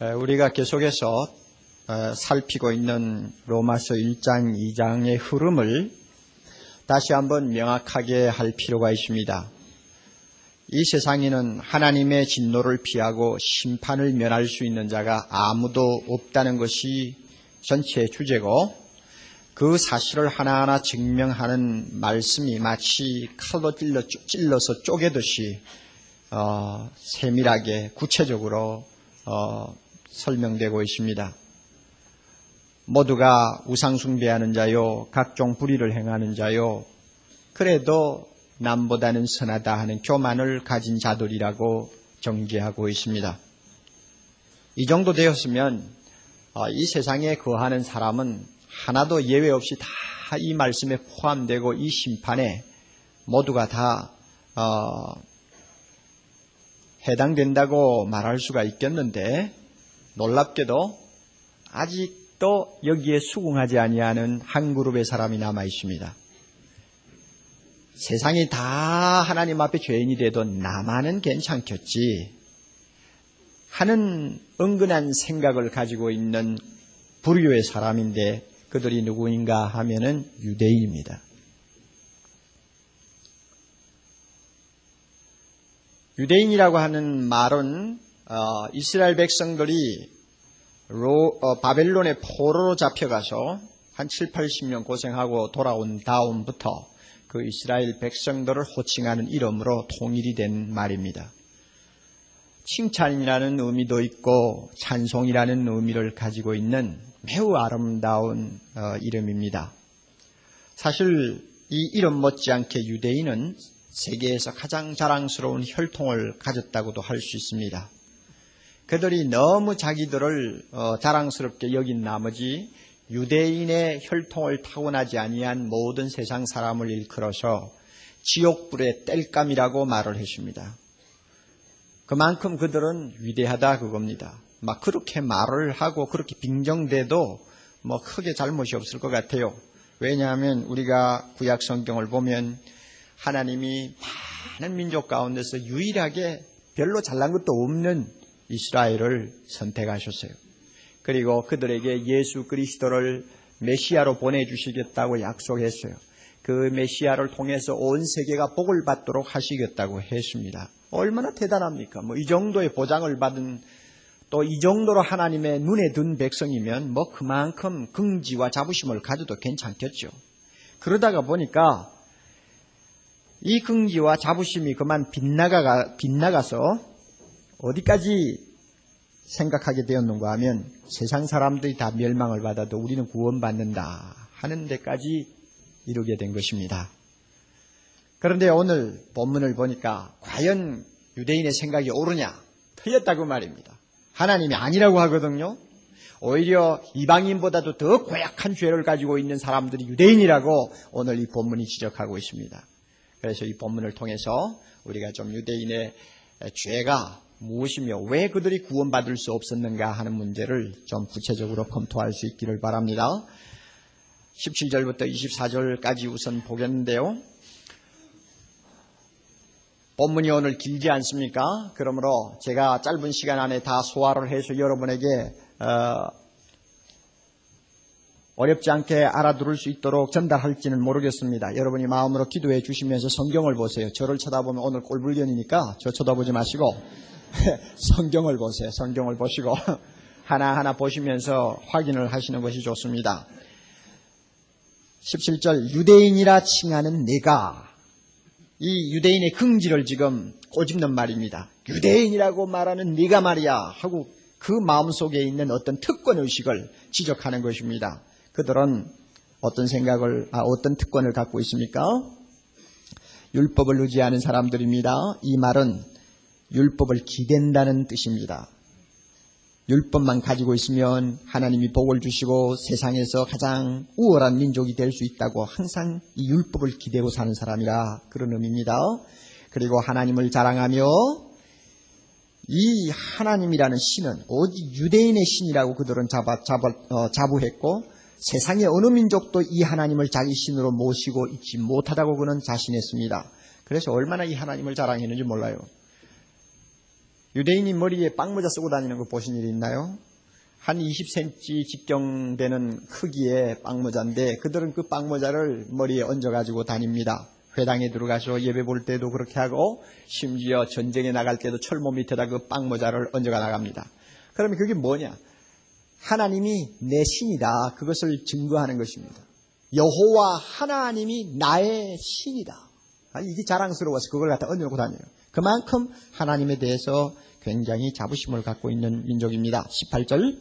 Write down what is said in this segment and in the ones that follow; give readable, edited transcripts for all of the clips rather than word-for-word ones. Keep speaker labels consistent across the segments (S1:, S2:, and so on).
S1: 우리가 계속해서 살피고 있는 로마서 1장, 2장의 흐름을 다시 한번 명확하게 할 필요가 있습니다. 이 세상에는 하나님의 진노를 피하고 심판을 면할 수 있는 자가 아무도 없다는 것이 전체의 주제고, 그 사실을 하나하나 증명하는 말씀이 마치 칼로 찔러서 쪼개듯이 세밀하게 구체적으로 설명되고 있습니다. 모두가 우상숭배하는 자요, 각종 불의를 행하는 자요, 그래도 남보다는 선하다 하는 교만을 가진 자들이라고 정죄하고 있습니다. 이 정도 되었으면 이 세상에 거하는 사람은 하나도 예외 없이 다 이 말씀에 포함되고 이 심판에 모두가 다 해당된다고 말할 수가 있겠는데, 놀랍게도 아직도 여기에 수긍하지 아니하는 한 그룹의 사람이 남아 있습니다. 세상이 다 하나님 앞에 죄인이 돼도 나만은 괜찮겠지 하는 은근한 생각을 가지고 있는 부류의 사람인데, 그들이 누구인가 하면은 유대인입니다. 유대인이라고 하는 말은 이스라엘 백성들이 바벨론의 포로로 잡혀가서 한 7, 80년 고생하고 돌아온 다음부터 그 이스라엘 백성들을 호칭하는 이름으로 통일이 된 말입니다. 칭찬이라는 의미도 있고 찬송이라는 의미를 가지고 있는 매우 아름다운 이름입니다. 사실 이 이름 못지않게 유대인은 세계에서 가장 자랑스러운 혈통을 가졌다고도 할 수 있습니다. 그들이 너무 자기들을 자랑스럽게 여긴 나머지 유대인의 혈통을 타고나지 아니한 모든 세상 사람을 일컬어서 지옥불의 땔감이라고 말을 했습니다. 그만큼 그들은 위대하다 그겁니다. 막 그렇게 말을 하고 그렇게 빙정돼도 뭐 크게 잘못이 없을 것 같아요. 왜냐하면 우리가 구약 성경을 보면 하나님이 많은 민족 가운데서 유일하게 별로 잘난 것도 없는 이스라엘을 선택하셨어요. 그리고 그들에게 예수 그리스도를 메시아로 보내주시겠다고 약속했어요. 그 메시아를 통해서 온 세계가 복을 받도록 하시겠다고 했습니다. 얼마나 대단합니까? 이 정도의 보장을 받은, 또 이 정도로 하나님의 눈에 든 백성이면 그만큼 긍지와 자부심을 가져도 괜찮겠죠. 그러다가 보니까 이 긍지와 자부심이 그만 빗나가서 어디까지 생각하게 되었는가 하면, 세상 사람들이 다 멸망을 받아도 우리는 구원받는다 하는 데까지 이르게 된 것입니다. 그런데 오늘 본문을 보니까 과연 유대인의 생각이 옳으냐? 틀렸다고 말입니다. 하나님이 아니라고 하거든요. 오히려 이방인보다도 더 고약한 죄를 가지고 있는 사람들이 유대인이라고 오늘 이 본문이 지적하고 있습니다. 그래서 이 본문을 통해서 우리가 좀 유대인의 죄가 무엇이며 왜 그들이 구원받을 수 없었는가 하는 문제를 좀 구체적으로 검토할 수 있기를 바랍니다. 17절부터 24절까지 우선 보겠는데요. 본문이 오늘 길지 않습니까? 그러므로 제가 짧은 시간 안에 다 소화를 해서 여러분에게 어렵지 않게 알아들을 수 있도록 전달할지는 모르겠습니다. 여러분이 마음으로 기도해 주시면서 성경을 보세요. 저를 쳐다보면 오늘 꼴불견이니까 저 쳐다보지 마시고 성경을 보세요. 성경을 보시고 하나하나 보시면서 확인을 하시는 것이 좋습니다. 17절, 유대인이라 칭하는 내가, 이 유대인의 긍지를 지금 꼬집는 말입니다. 유대인이라고 말하는 네가 말이야 하고 그 마음속에 있는 어떤 특권의식을 지적하는 것입니다. 그들은 어떤 어떤 특권을 갖고 있습니까? 율법을 의지하는 사람들입니다. 이 말은 율법을 기댄다는 뜻입니다. 율법만 가지고 있으면 하나님이 복을 주시고 세상에서 가장 우월한 민족이 될 수 있다고 항상 이 율법을 기대고 사는 사람이라 그런 의미입니다. 그리고 하나님을 자랑하며 이 하나님이라는 신은 오직 유대인의 신이라고 그들은 자부했고, 세상의 어느 민족도 이 하나님을 자기 신으로 모시고 있지 못하다고 그는 자신했습니다. 그래서 얼마나 이 하나님을 자랑했는지 몰라요. 유대인이 머리에 빵모자 쓰고 다니는 거 보신 일이 있나요? 한 20cm 직경 되는 크기의 빵모자인데 그들은 그 빵모자를 머리에 얹어가지고 다닙니다. 회당에 들어가서 예배 볼 때도 그렇게 하고 심지어 전쟁에 나갈 때도 철모 밑에다 그 빵모자를 얹어가 나갑니다. 그러면 그게 뭐냐? 하나님이 내 신이다. 그것을 증거하는 것입니다. 여호와 하나님이 나의 신이다. 이게 자랑스러워서 그걸 갖다 얹어놓고 다녀요. 그만큼 하나님에 대해서 굉장히 자부심을 갖고 있는 민족입니다. 18절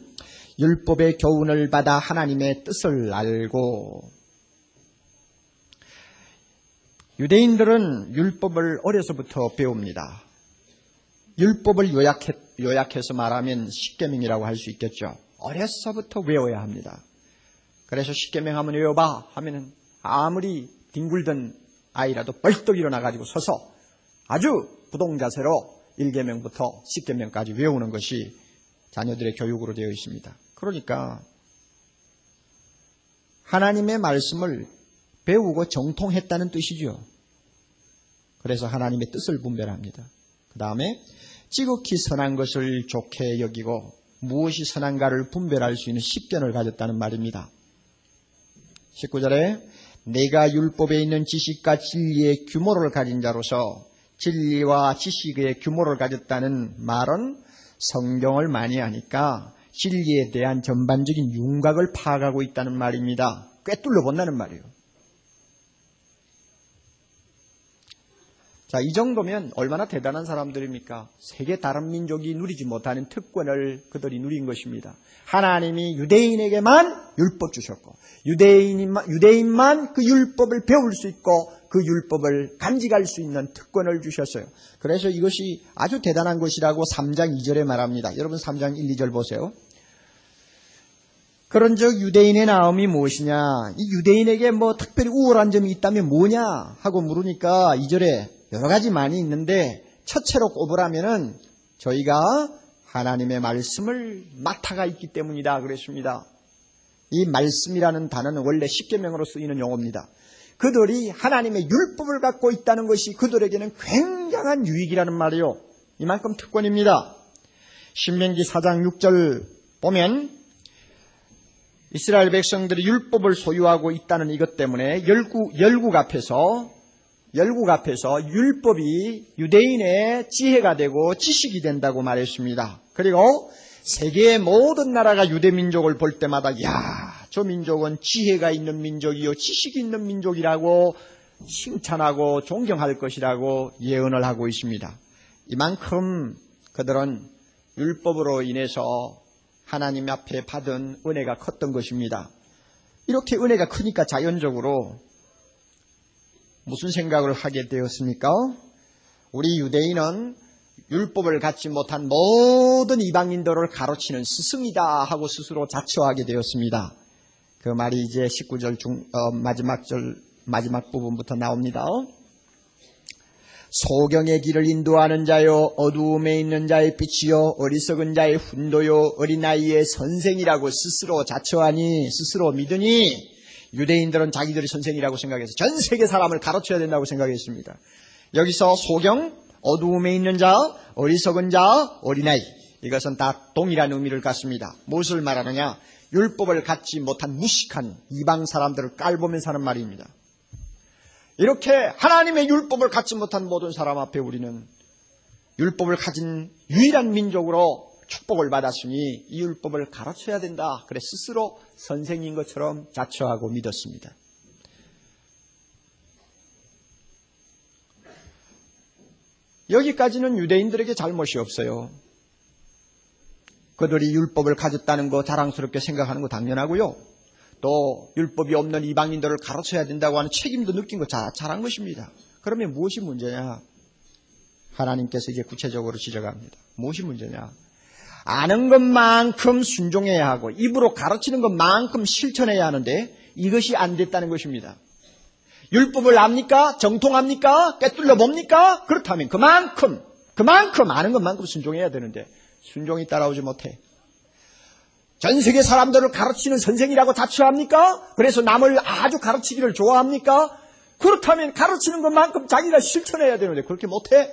S1: 율법의 교훈을 받아 하나님의 뜻을 알고 유대인들은 율법을 어려서부터 배웁니다. 율법을 요약해서 말하면 십계명이라고 할 수 있겠죠. 어려서부터 외워야 합니다. 그래서 십계명 한번 외워봐 하면은 아무리 뒹굴던 아이라도 벌떡 일어나가지고 서서 아주 부동자세로 1계명부터 10계명까지 외우는 것이 자녀들의 교육으로 되어 있습니다. 그러니까 하나님의 말씀을 배우고 정통했다는 뜻이죠. 그래서 하나님의 뜻을 분별합니다. 그 다음에 지극히 선한 것을 좋게 여기고 무엇이 선한가를 분별할 수 있는 식견을 가졌다는 말입니다. 19절에 내가 율법에 있는 지식과 진리의 규모를 가진 자로서 진리와 지식의 규모를 가졌다는 말은 성경을 많이 하니까 진리에 대한 전반적인 윤곽을 파악하고 있다는 말입니다. 꿰뚫려 본다는 말이에요. 자, 이 정도면 얼마나 대단한 사람들입니까? 세계 다른 민족이 누리지 못하는 특권을 그들이 누린 것입니다. 하나님이 유대인에게만 율법 주셨고 유대인만 그 율법을 배울 수 있고 그 율법을 간직할 수 있는 특권을 주셨어요. 그래서 이것이 아주 대단한 것이라고 3장 2절에 말합니다. 여러분 3장 1, 2절 보세요. 그런즉 유대인의 나음이 무엇이냐? 이 유대인에게 뭐 특별히 우월한 점이 있다면 뭐냐? 하고 물으니까 2절에 여러 가지 많이 있는데 첫째로 꼽으라면은 저희가 하나님의 말씀을 맡아가 있기 때문이다 그랬습니다. 이 말씀이라는 단어는 원래 십계명으로 쓰이는 용어입니다. 그들이 하나님의 율법을 갖고 있다는 것이 그들에게는 굉장한 유익이라는 말이요. 이만큼 특권입니다. 신명기 4장 6절 보면 이스라엘 백성들이 율법을 소유하고 있다는 이것 때문에 열국 앞에서 율법이 유대인의 지혜가 되고 지식이 된다고 말했습니다. 그리고 세계의 모든 나라가 유대민족을 볼 때마다 저 민족은 지혜가 있는 민족이요 지식이 있는 민족이라고 칭찬하고 존경할 것이라고 예언을 하고 있습니다. 이만큼 그들은 율법으로 인해서 하나님 앞에 받은 은혜가 컸던 것입니다. 이렇게 은혜가 크니까 자연적으로 무슨 생각을 하게 되었습니까? 우리 유대인은 율법을 갖지 못한 모든 이방인들을 가로치는 스승이다 하고 스스로 자처하게 되었습니다. 그 말이 이제 19절 마지막 부분부터 나옵니다. 소경의 길을 인도하는 자요 어두움에 있는 자의 빛이요 어리석은 자의 훈도요 어린아이의 선생이라고 스스로 자처하니 스스로 믿으니 유대인들은 자기들이 선생이라고 생각해서 전 세계 사람을 가르쳐야 된다고 생각했습니다. 여기서 소경, 어두움에 있는 자, 어리석은 자, 어린아이 이것은 다 동일한 의미를 갖습니다. 무엇을 말하느냐? 율법을 갖지 못한 무식한 이방 사람들을 깔보면서 하는 말입니다. 이렇게 하나님의 율법을 갖지 못한 모든 사람 앞에 우리는 율법을 가진 유일한 민족으로 축복을 받았으니 이 율법을 가르쳐야 된다. 그래 스스로 선생인 것처럼 자처하고 믿었습니다. 여기까지는 유대인들에게 잘못이 없어요. 그들이 율법을 가졌다는 거 자랑스럽게 생각하는 거 당연하고요. 또 율법이 없는 이방인들을 가르쳐야 된다고 하는 책임도 느낀 거 잘한 것입니다. 그러면 무엇이 문제냐? 하나님께서 이제 구체적으로 지적합니다. 무엇이 문제냐? 아는 것만큼 순종해야 하고 입으로 가르치는 것만큼 실천해야 하는데 이것이 안 됐다는 것입니다. 율법을 압니까? 정통합니까? 꿰뚫려 봅니까? 그렇다면 그만큼 아는 것만큼 순종해야 되는데 순종이 따라오지 못해. 전 세계 사람들을 가르치는 선생이라고 자처합니까? 그래서 남을 아주 가르치기를 좋아합니까? 그렇다면 가르치는 것만큼 자기가 실천해야 되는데 그렇게 못해?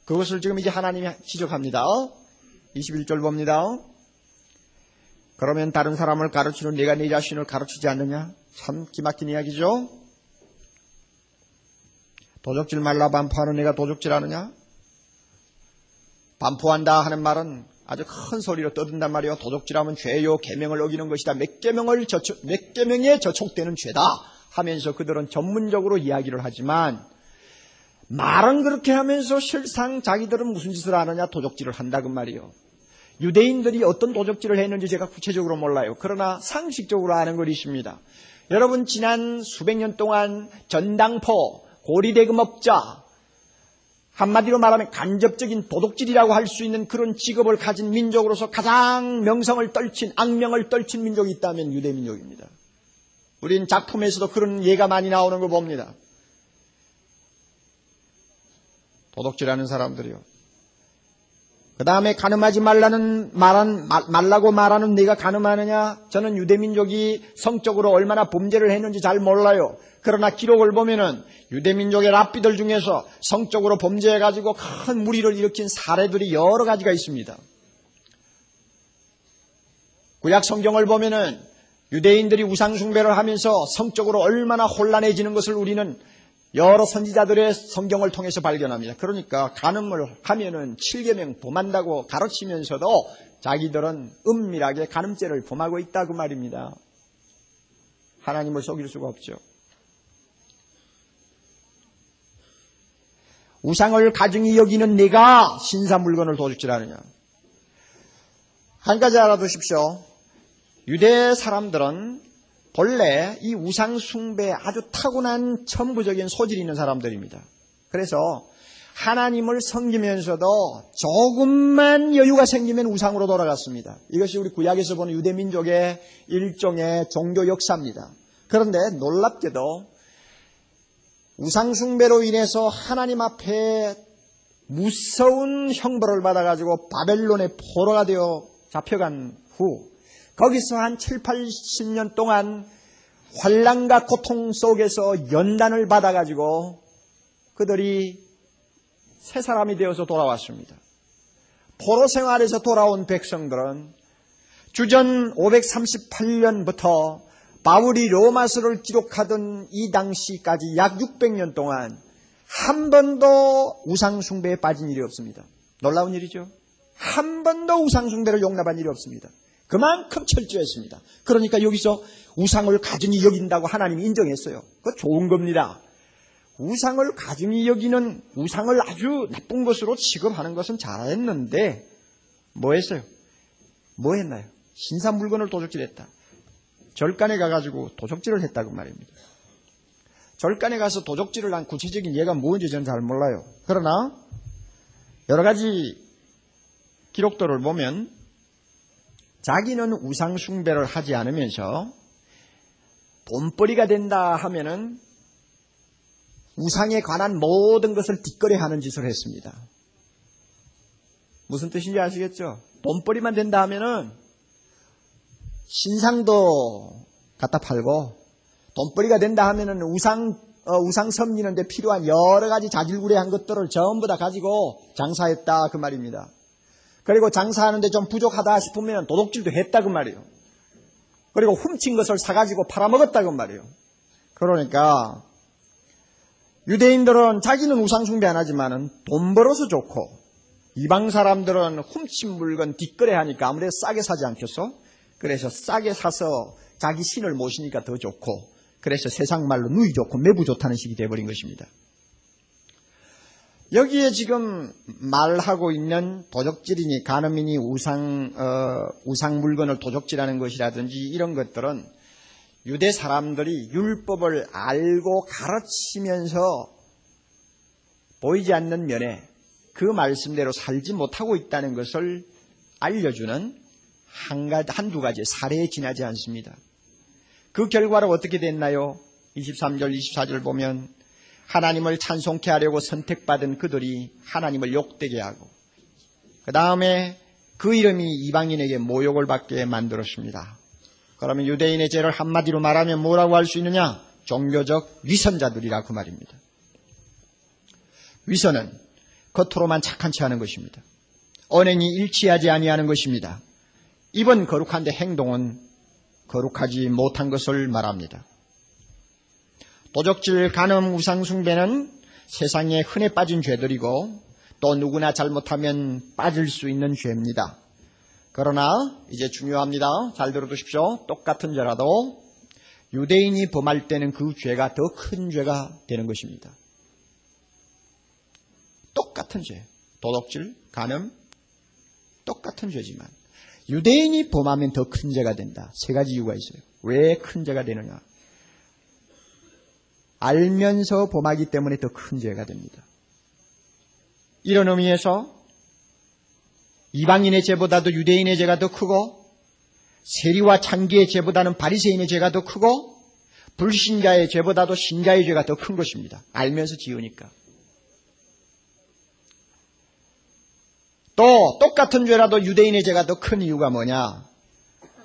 S1: 그것을 지금 이제 하나님이 지적합니다. 21절 봅니다. 그러면 다른 사람을 가르치는 네가 네 자신을 가르치지 않느냐? 참 기막힌 이야기죠. 도적질 말라 반포하는 네가 도적질하느냐? 반포한다 하는 말은 아주 큰 소리로 떠든단 말이에요. 도적질하면 죄요, 계명을 어기는 것이다. 몇 계명에 저촉되는 죄다 하면서 그들은 전문적으로 이야기를 하지만 말은 그렇게 하면서 실상 자기들은 무슨 짓을 하느냐? 도적질을 한다 그 말이에요. 유대인들이 어떤 도적질을 했는지 제가 구체적으로 몰라요. 그러나 상식적으로 아는 것이 있습니다. 여러분 지난 수백 년 동안 전당포, 고리대금업자, 한마디로 말하면 간접적인 도둑질이라고 할 수 있는 그런 직업을 가진 민족으로서 가장 명성을 떨친, 악명을 떨친 민족이 있다면 유대민족입니다. 우린 작품에서도 그런 예가 많이 나오는 거 봅니다. 도둑질하는 사람들이요. 그 다음에 가늠하지 말라고 말하는 네가 가늠하느냐? 저는 유대민족이 성적으로 얼마나 범죄를 했는지 잘 몰라요. 그러나 기록을 보면은 유대민족의 랍비들 중에서 성적으로 범죄해가지고 큰 무리를 일으킨 사례들이 여러 가지가 있습니다. 구약 성경을 보면은 유대인들이 우상숭배를 하면서 성적으로 얼마나 혼란해지는 것을 우리는 여러 선지자들의 성경을 통해서 발견합니다. 그러니까 간음을 하면은 7계명 범한다고 가르치면서도 자기들은 은밀하게 간음죄를 범하고 있다 그 말입니다. 하나님을 속일 수가 없죠. 우상을 가증히 여기는 네가 신사물건을 도둑질하느냐. 한 가지 알아두십시오. 유대 사람들은 본래 이 우상숭배에 아주 타고난 천부적인 소질이 있는 사람들입니다. 그래서 하나님을 섬기면서도 조금만 여유가 생기면 우상으로 돌아갔습니다. 이것이 우리 구약에서 보는 유대민족의 일종의 종교 역사입니다. 그런데 놀랍게도 우상숭배로 인해서 하나님 앞에 무서운 형벌을 받아가지고 바벨론의 포로가 되어 잡혀간 후 거기서 한 7, 80년 동안 환난과 고통 속에서 연단을 받아가지고 그들이 새 사람이 되어서 돌아왔습니다. 포로 생활에서 돌아온 백성들은 주전 538년부터 바울이 로마서를 기록하던 이 당시까지 약 600년 동안 한 번도 우상숭배에 빠진 일이 없습니다. 놀라운 일이죠. 한 번도 우상숭배를 용납한 일이 없습니다. 그만큼 철저했습니다. 그러니까 여기서 우상을 가증히 여긴다고 하나님이 인정했어요. 그거 좋은 겁니다. 우상을 가증히 여기는 우상을 아주 나쁜 것으로 취급하는 것은 잘했는데 뭐 했어요? 뭐 했나요? 신사 물건을 도둑질했다. 절간에 가가지고 도적질을 했다고 말입니다. 절간에 가서 도적질을 한 구체적인 예가 뭔지 저는 잘 몰라요. 그러나 여러 가지 기록들을 보면 자기는 우상 숭배를 하지 않으면서 돈벌이가 된다 하면은 우상에 관한 모든 것을 뒷거래하는 짓을 했습니다. 무슨 뜻인지 아시겠죠? 돈벌이만 된다 하면은 신상도 갖다 팔고 돈벌이가 된다 하면은 우상 섬기는 데 필요한 여러 가지 자질구레한 것들을 전부 다 가지고 장사했다 그 말입니다. 그리고 장사하는데 좀 부족하다 싶으면 도둑질도 했다 그 말이에요. 그리고 훔친 것을 사가지고 팔아먹었다 그 말이에요. 그러니까 유대인들은 자기는 우상 숭배 안 하지만은 돈 벌어서 좋고 이방 사람들은 훔친 물건 뒷거래하니까 아무래도 싸게 사지 않겠어? 그래서 싸게 사서 자기 신을 모시니까 더 좋고 그래서 세상 말로 누이 좋고 매부 좋다는 식이 돼버린 것입니다. 여기에 지금 말하고 있는 도적질이니 간음이니 우상 물건을 도적질하는 것이라든지 이런 것들은 유대 사람들이 율법을 알고 가르치면서 보이지 않는 면에 그 말씀대로 살지 못하고 있다는 것을 알려주는 한두 가지 사례에 지나지 않습니다. 그 결과로 어떻게 됐나요? 23절, 24절 보면 하나님을 찬송케 하려고 선택받은 그들이 하나님을 욕되게 하고 그 다음에 그 이름이 이방인에게 모욕을 받게 만들었습니다. 그러면 유대인의 죄를 한마디로 말하면 뭐라고 할 수 있느냐? 종교적 위선자들이라 그 말입니다. 위선은 겉으로만 착한 체 하는 것입니다. 언행이 일치하지 아니하는 것입니다. 입은 거룩한데 행동은 거룩하지 못한 것을 말합니다. 도적질, 간음, 우상숭배는 세상에 흔해 빠진 죄들이고 또 누구나 잘못하면 빠질 수 있는 죄입니다. 그러나 이제 중요합니다. 잘 들어두십시오. 똑같은 죄라도 유대인이 범할 때는 그 죄가 더 큰 죄가 되는 것입니다. 똑같은 죄, 도둑질, 간음, 똑같은 죄지만 유대인이 범하면 더 큰 죄가 된다. 세 가지 이유가 있어요. 왜 큰 죄가 되느냐? 알면서 범하기 때문에 더 큰 죄가 됩니다. 이런 의미에서 이방인의 죄보다도 유대인의 죄가 더 크고 세리와 창기의 죄보다는 바리새인의 죄가 더 크고 불신자의 죄보다도 신자의 죄가 더 큰 것입니다. 알면서 지으니까. 또 똑같은 죄라도 유대인의 죄가 더 큰 이유가 뭐냐?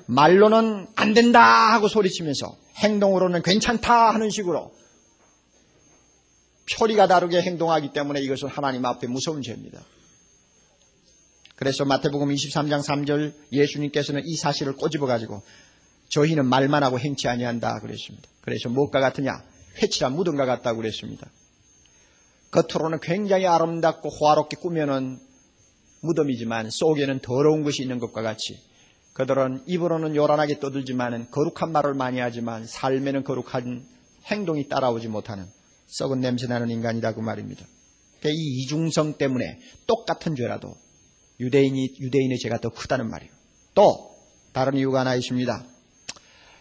S1: 말로는 안 된다 하고 소리치면서 행동으로는 괜찮다 하는 식으로 표리가 다르게 행동하기 때문에 이것은 하나님 앞에 무서운 죄입니다. 그래서 마태복음 23장 3절 예수님께서는 이 사실을 꼬집어가지고 저희는 말만 하고 행치 아니한다 그랬습니다. 그래서 무엇과 같으냐? 회칠한 무덤과 같다고 그랬습니다. 겉으로는 굉장히 아름답고 호화롭게 꾸며놓은 무덤이지만 속에는 더러운 것이 있는 것과 같이 그들은 입으로는 요란하게 떠들지만 거룩한 말을 많이 하지만 삶에는 거룩한 행동이 따라오지 못하는 썩은 냄새나는 인간이라고 말입니다. 그러니까 이 이중성 때문에 똑같은 죄라도 유대인의 죄가 더 크다는 말이에요. 또 다른 이유가 하나 있습니다.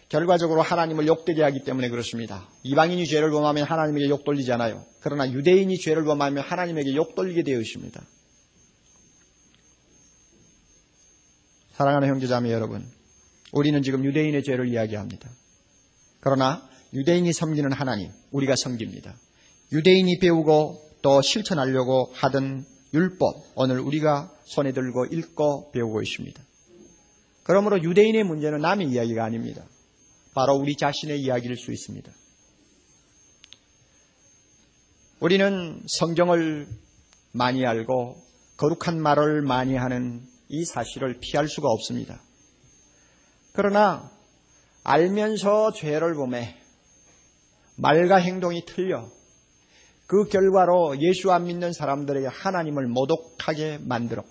S1: 결과적으로 하나님을 욕되게 하기 때문에 그렇습니다. 이방인이 죄를 범하면 하나님에게 욕 돌리잖아요. 그러나 유대인이 죄를 범하면 하나님에게 욕 돌리게 되어 있습니다. 사랑하는 형제자매 여러분, 우리는 지금 유대인의 죄를 이야기합니다. 그러나 유대인이 섬기는 하나님, 우리가 섬깁니다. 유대인이 배우고 또 실천하려고 하던 율법, 오늘 우리가 손에 들고 읽고 배우고 있습니다. 그러므로 유대인의 문제는 남의 이야기가 아닙니다. 바로 우리 자신의 이야기일 수 있습니다. 우리는 성경을 많이 알고 거룩한 말을 많이 하는 이 사실을 피할 수가 없습니다. 그러나 알면서 죄를 범해 말과 행동이 틀려 그 결과로 예수 안 믿는 사람들에게 하나님을 모독하게 만들어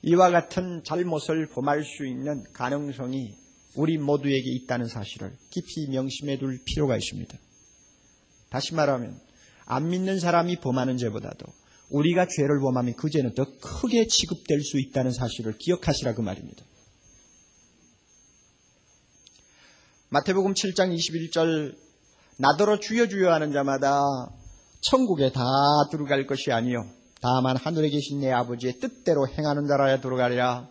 S1: 이와 같은 잘못을 범할 수 있는 가능성이 우리 모두에게 있다는 사실을 깊이 명심해 둘 필요가 있습니다. 다시 말하면 안 믿는 사람이 범하는 죄보다도 우리가 죄를 범하면 그 죄는 더 크게 취급될 수 있다는 사실을 기억하시라 그 말입니다. 마태복음 7장 21절 나더러 주여 주여 하는 자마다 천국에 다 들어갈 것이 아니요 다만 하늘에 계신 내 아버지의 뜻대로 행하는 자라야 들어가리라.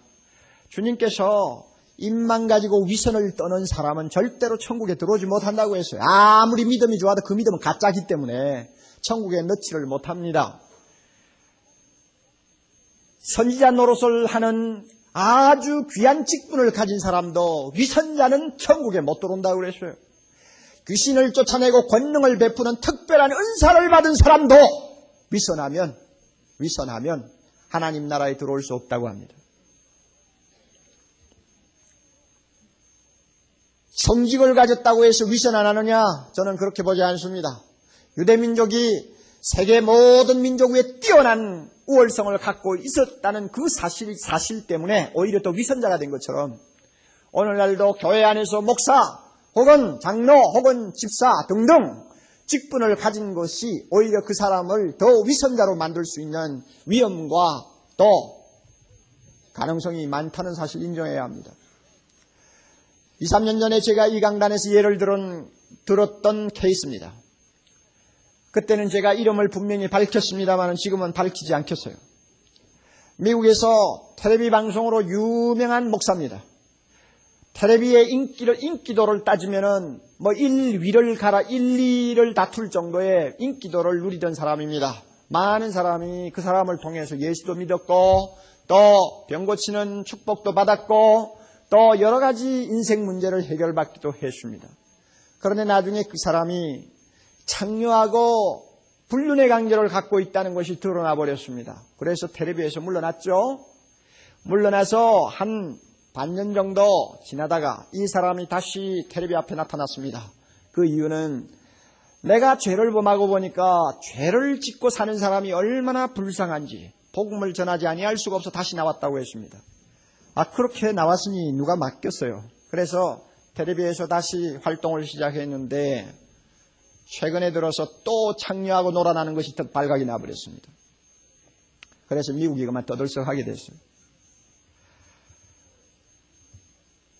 S1: 주님께서 입만 가지고 위선을 떠는 사람은 절대로 천국에 들어오지 못한다고 했어요. 아무리 믿음이 좋아도 그 믿음은 가짜기 때문에 천국에 넣지를 못합니다. 선지자 노릇을 하는 아주 귀한 직분을 가진 사람도 위선자는 천국에 못 들어온다고 그랬어요. 귀신을 쫓아내고 권능을 베푸는 특별한 은사를 받은 사람도 위선하면 하나님 나라에 들어올 수 없다고 합니다. 성직을 가졌다고 해서 위선 안 하느냐? 저는 그렇게 보지 않습니다. 유대민족이 세계 모든 민족 위에 뛰어난 우월성을 갖고 있었다는 그 사실 때문에 오히려 더 위선자가 된 것처럼 오늘날도 교회 안에서 목사 혹은 장로 혹은 집사 등등 직분을 가진 것이 오히려 그 사람을 더 위선자로 만들 수 있는 위험과 또 가능성이 많다는 사실 인정해야 합니다. 2, 3년 전에 제가 이 강단에서 예를 들었던 케이스입니다. 그때는 제가 이름을 분명히 밝혔습니다만 지금은 밝히지 않겠어요. 미국에서 텔레비 방송으로 유명한 목사입니다. 텔레비의 인기도를 따지면은 1, 2를 다툴 정도의 인기도를 누리던 사람입니다. 많은 사람이 그 사람을 통해서 예수도 믿었고 또 병 고치는 축복도 받았고 또 여러 가지 인생 문제를 해결받기도 했습니다. 그런데 나중에 그 사람이 창녀하고 불륜의 강제를 갖고 있다는 것이 드러나 버렸습니다. 그래서 텔레비에서 물러났죠. 물러나서 한 반년 정도 지나다가 이 사람이 다시 텔레비 앞에 나타났습니다. 그 이유는 내가 죄를 범하고 보니까 죄를 짓고 사는 사람이 얼마나 불쌍한지 복음을 전하지 아니할 수가 없어 다시 나왔다고 했습니다. 그렇게 나왔으니 누가 맡겼어요. 그래서 텔레비에서 다시 활동을 시작했는데 최근에 들어서 또 창녀하고 놀아나는 것이 더 발각이 나버렸습니다. 그래서 미국이 그만 떠들썩하게 됐어요.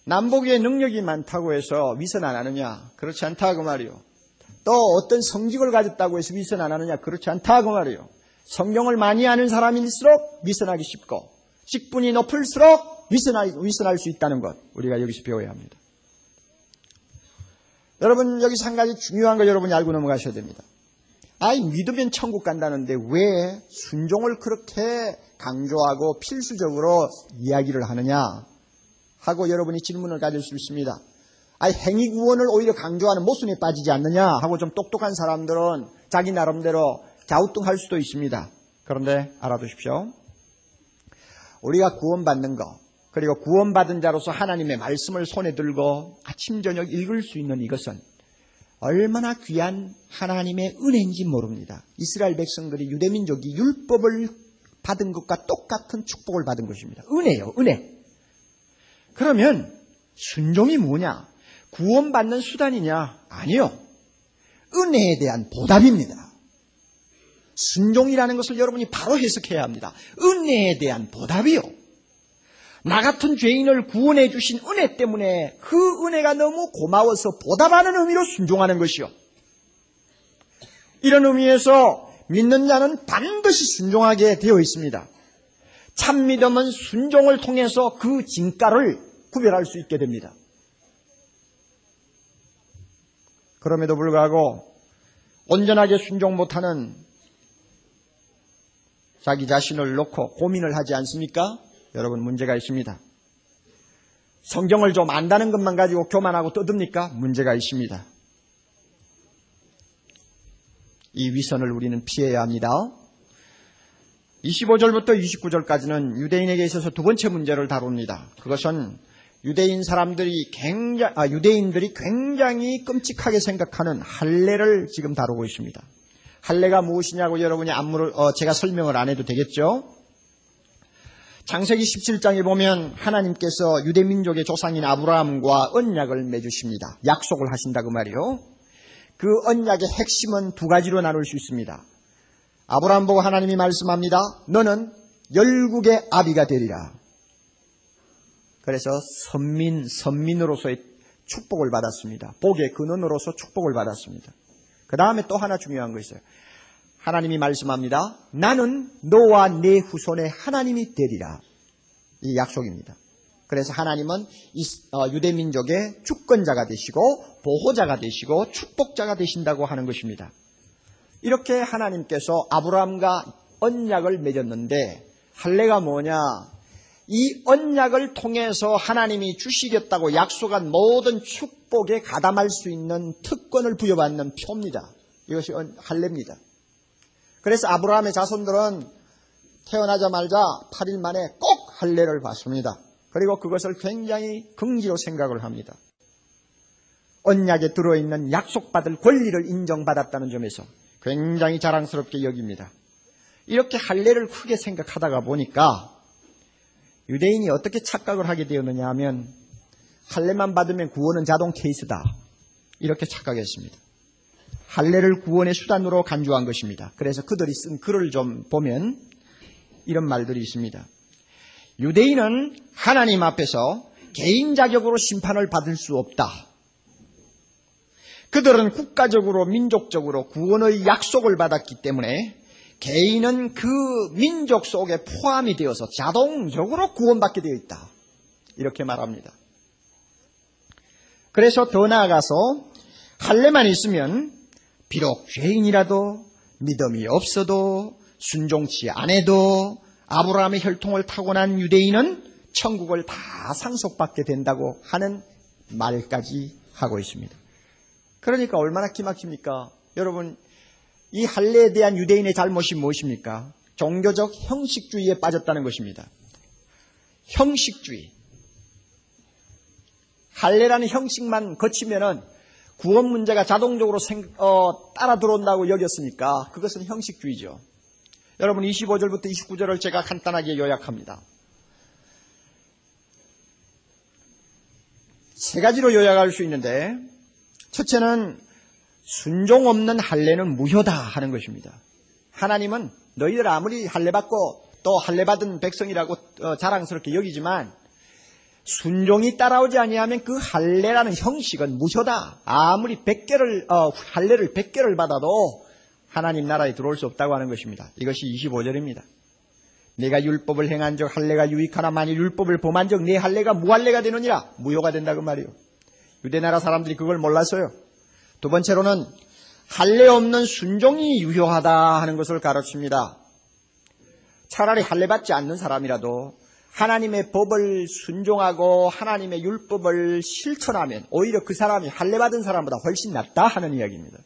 S1: 남보기에 능력이 많다고 해서 위선 안 하느냐? 그렇지 않다고 말이요. 또 어떤 성직을 가졌다고 해서 위선 안 하느냐? 그렇지 않다고 말이요. 성경을 많이 아는 사람일수록 위선하기 쉽고 직분이 높을수록 위선할 수 있다는 것 우리가 여기서 배워야 합니다. 여러분 여기서 한 가지 중요한 거 여러분이 알고 넘어가셔야 됩니다. 믿으면 천국 간다는데 왜 순종을 그렇게 강조하고 필수적으로 이야기를 하느냐 하고 여러분이 질문을 가질 수 있습니다. 행위 구원을 오히려 강조하는 모순에 빠지지 않느냐 하고 좀 똑똑한 사람들은 자기 나름대로 갸우뚱할 수도 있습니다. 그런데 알아두십시오. 우리가 구원받는 것 그리고 구원받은 자로서 하나님의 말씀을 손에 들고 아침 저녁 읽을 수 있는 이것은 얼마나 귀한 하나님의 은혜인지 모릅니다. 이스라엘 백성들이 유대민족이 율법을 받은 것과 똑같은 축복을 받은 것입니다. 은혜요, 은혜. 그러면 순종이 뭐냐? 구원받는 수단이냐? 아니요. 은혜에 대한 보답입니다. 순종이라는 것을 여러분이 바로 해석해야 합니다. 은혜에 대한 보답이요. 나 같은 죄인을 구원해 주신 은혜 때문에 그 은혜가 너무 고마워서 보답하는 의미로 순종하는 것이요. 이런 의미에서 믿는 자는 반드시 순종하게 되어 있습니다. 참 믿음은 순종을 통해서 그 진가를 구별할 수 있게 됩니다. 그럼에도 불구하고 온전하게 순종 못하는 자기 자신을 놓고 고민을 하지 않습니까? 여러분 문제가 있습니다. 성경을 좀 안다는 것만 가지고 교만하고 떠듭니까? 문제가 있습니다. 이 위선을 우리는 피해야 합니다. 25절부터 29절까지는 유대인에게 있어서 두 번째 문제를 다룹니다. 그것은 유대인들이 굉장히 끔찍하게 생각하는 할례를 지금 다루고 있습니다. 할례가 무엇이냐고 여러분이 제가 설명을 안 해도 되겠죠? 창세기 17장에 보면 하나님께서 유대민족의 조상인 아브라함과 언약을 맺으십니다. 약속을 하신다고 말이요. 그 언약의 핵심은 두 가지로 나눌 수 있습니다. 아브라함 보고 하나님이 말씀합니다. 너는 열국의 아비가 되리라. 그래서 선민으로서의 축복을 받았습니다. 복의 근원으로서 축복을 받았습니다. 그 다음에 또 하나 중요한 거 있어요. 하나님이 말씀합니다. 나는 너와 네 후손의 하나님이 되리라. 이 약속입니다. 그래서 하나님은 유대민족의 주권자가 되시고 보호자가 되시고 축복자가 되신다고 하는 것입니다. 이렇게 하나님께서 아브라함과 언약을 맺었는데 할례가 뭐냐? 이 언약을 통해서 하나님이 주시겠다고 약속한 모든 축복에 가담할 수 있는 특권을 부여받는 표입니다. 이것이 할례입니다. 그래서 아브라함의 자손들은 태어나자마자 8일 만에 꼭 할례를 받습니다. 그리고 그것을 굉장히 긍지로 생각을 합니다. 언약에 들어있는 약속받을 권리를 인정받았다는 점에서 굉장히 자랑스럽게 여깁니다. 이렇게 할례를 크게 생각하다가 보니까 유대인이 어떻게 착각을 하게 되었느냐 하면 할례만 받으면 구원은 자동 케이스다. 이렇게 착각했습니다. 할례를 구원의 수단으로 간주한 것입니다. 그래서 그들이 쓴 글을 좀 보면 이런 말들이 있습니다. 유대인은 하나님 앞에서 개인 자격으로 심판을 받을 수 없다. 그들은 국가적으로 민족적으로 구원의 약속을 받았기 때문에 개인은 그 민족 속에 포함이 되어서 자동적으로 구원받게 되어 있다. 이렇게 말합니다. 그래서 더 나아가서 할례만 있으면 비록 죄인이라도 믿음이 없어도 순종치 않아도 아브라함의 혈통을 타고난 유대인은 천국을 다 상속받게 된다고 하는 말까지 하고 있습니다. 그러니까 얼마나 기막힙니까? 여러분, 이 할례에 대한 유대인의 잘못이 무엇입니까? 종교적 형식주의에 빠졌다는 것입니다. 형식주의. 할례라는 형식만 거치면은 구원 문제가 자동적으로 따라 들어온다고 여겼으니까 그것은 형식주의죠. 여러분 25절부터 29절을 제가 간단하게 요약합니다. 세 가지로 요약할 수 있는데 첫째는 순종 없는 할례는 무효다 하는 것입니다. 하나님은 너희들 아무리 할례 받고 또 할례 받은 백성이라고 자랑스럽게 여기지만 순종이 따라오지 아니하면 그 할례라는 형식은 무효다. 아무리 할례를 100개를 받아도 하나님 나라에 들어올 수 없다고 하는 것입니다. 이것이 25절입니다. 내가 율법을 행한 적 할례가 유익하나 만일 율법을 범한 적 내 할례가 무할례가 되느니라. 무효가 된다 그 말이요. 유대 나라 사람들이 그걸 몰랐어요. 두 번째로는 할례 없는 순종이 유효하다 하는 것을 가르칩니다. 차라리 할례 받지 않는 사람이라도 하나님의 법을 순종하고 하나님의 율법을 실천하면 오히려 그 사람이 할례 받은 사람보다 훨씬 낫다 하는 이야기입니다.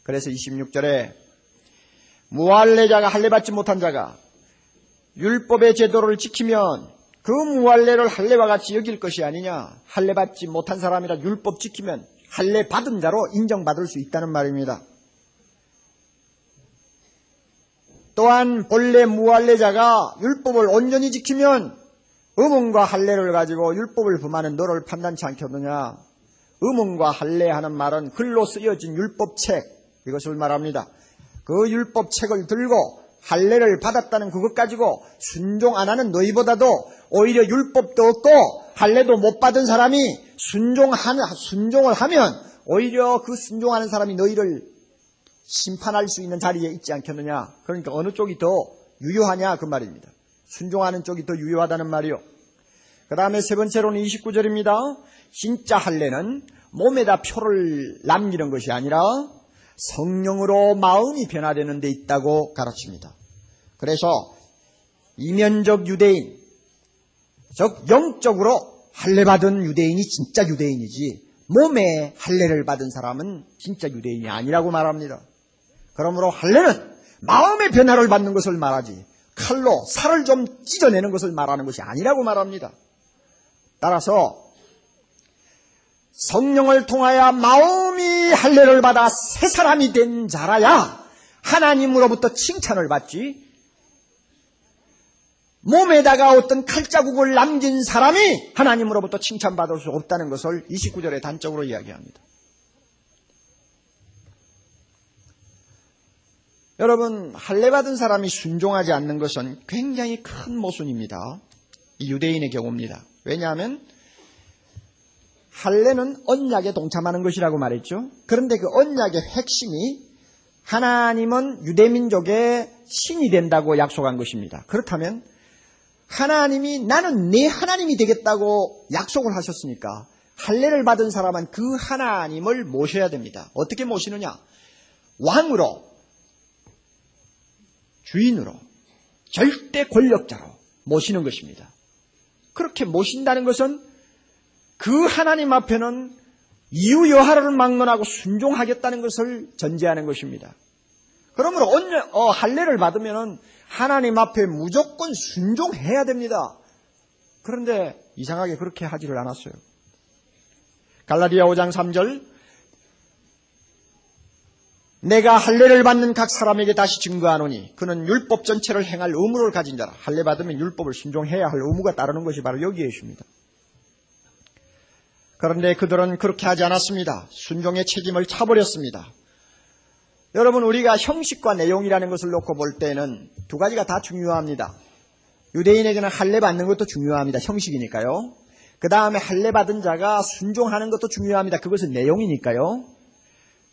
S1: 그래서 26절에 무할례자가 할례 받지 못한 자가 율법의 제도를 지키면 그 무할례를 할례와 같이 여길 것이 아니냐. 할례 받지 못한 사람이라 율법 지키면 할례 받은 자로 인정받을 수 있다는 말입니다. 또한 본래 무할례자가 율법을 온전히 지키면 의문과 할례를 가지고 율법을 범하는 너를 판단치 않겠느냐. 의문과 할례하는 말은 글로 쓰여진 율법책 이것을 말합니다. 그 율법책을 들고 할례를 받았다는 그것 가지고 순종 안 하는 너희보다도 오히려 율법도 없고 할례도 못 받은 사람이 순종을 하면 오히려 그 순종하는 사람이 너희를 심판할 수 있는 자리에 있지 않겠느냐. 그러니까 어느 쪽이 더 유효하냐 그 말입니다. 순종하는 쪽이 더 유효하다는 말이요. 그 다음에 세 번째로는 29절입니다. 진짜 할례는 몸에다 표를 남기는 것이 아니라 성령으로 마음이 변화되는 데 있다고 가르칩니다. 그래서 이면적 유대인, 즉 영적으로 할례 받은 유대인이 진짜 유대인이지 몸에 할례를 받은 사람은 진짜 유대인이 아니라고 말합니다. 그러므로 할례는 마음의 변화를 받는 것을 말하지 칼로 살을 좀 찢어내는 것을 말하는 것이 아니라고 말합니다. 따라서 성령을 통하여 마음이 할례를 받아 새 사람이 된 자라야 하나님으로부터 칭찬을 받지, 몸에다가 어떤 칼자국을 남긴 사람이 하나님으로부터 칭찬받을 수 없다는 것을 29절에 단적으로 이야기합니다. 여러분, 할례 받은 사람이 순종하지 않는 것은 굉장히 큰 모순입니다. 이 유대인의 경우입니다. 왜냐하면 할례는 언약에 동참하는 것이라고 말했죠. 그런데 그 언약의 핵심이 하나님은 유대민족의 신이 된다고 약속한 것입니다. 그렇다면 하나님이 나는 내 하나님이 되겠다고 약속을 하셨으니까 할례를 받은 사람은 그 하나님을 모셔야 됩니다. 어떻게 모시느냐? 왕으로, 주인으로, 절대 권력자로 모시는 것입니다. 그렇게 모신다는 것은 그 하나님 앞에는 이유여하를 막론하고 순종하겠다는 것을 전제하는 것입니다. 그러므로 할례를 받으면 하나님 앞에 무조건 순종해야 됩니다. 그런데 이상하게 그렇게 하지를 않았어요. 갈라디아 5장 3절, 내가 할례를 받는 각 사람에게 다시 증거하노니 그는 율법 전체를 행할 의무를 가진 자라. 할례 받으면 율법을 순종해야 할 의무가 따르는 것이 바로 여기에 있습니다. 그런데 그들은 그렇게 하지 않았습니다. 순종의 책임을 차버렸습니다. 여러분, 우리가 형식과 내용이라는 것을 놓고 볼 때는 두 가지가 다 중요합니다. 유대인에게는 할례 받는 것도 중요합니다. 형식이니까요. 그 다음에 할례 받은 자가 순종하는 것도 중요합니다. 그것은 내용이니까요.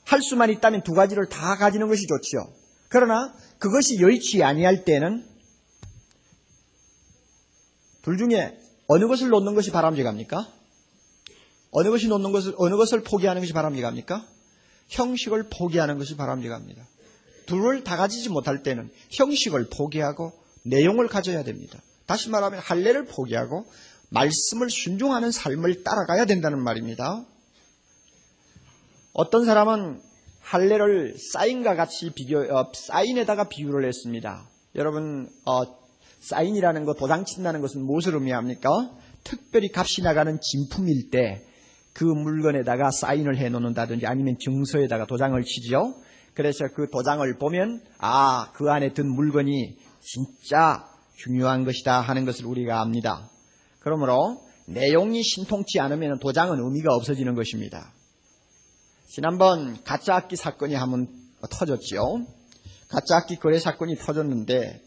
S1: 할 수만 있다면 두 가지를 다 가지는 것이 좋지요. 그러나 그것이 여의치 아니할 때는 둘 중에 어느 것을 놓는 것이 바람직합니까? 어느 것을 포기하는 것이 바람직합니까? 형식을 포기하는 것이 바람직합니다. 둘을 다 가지지 못할 때는 형식을 포기하고 내용을 가져야 됩니다. 다시 말하면 할례를 포기하고 말씀을 순종하는 삶을 따라가야 된다는 말입니다. 어떤 사람은 할례를 사인과 같이 사인에다가 비유를 했습니다. 여러분, 사인이라는 거, 도장 친다는 것은 무엇을 의미합니까? 특별히 값이 나가는 진품일 때 그 물건에다가 사인을 해 놓는다든지 아니면 증서에다가 도장을 치죠. 그래서 그 도장을 보면 그 안에 든 물건이 진짜 중요한 것이다 하는 것을 우리가 압니다. 그러므로 내용이 신통치 않으면 도장은 의미가 없어지는 것입니다. 지난번 가짜악기 사건이 한번 터졌죠. 가짜악기 거래 사건이 터졌는데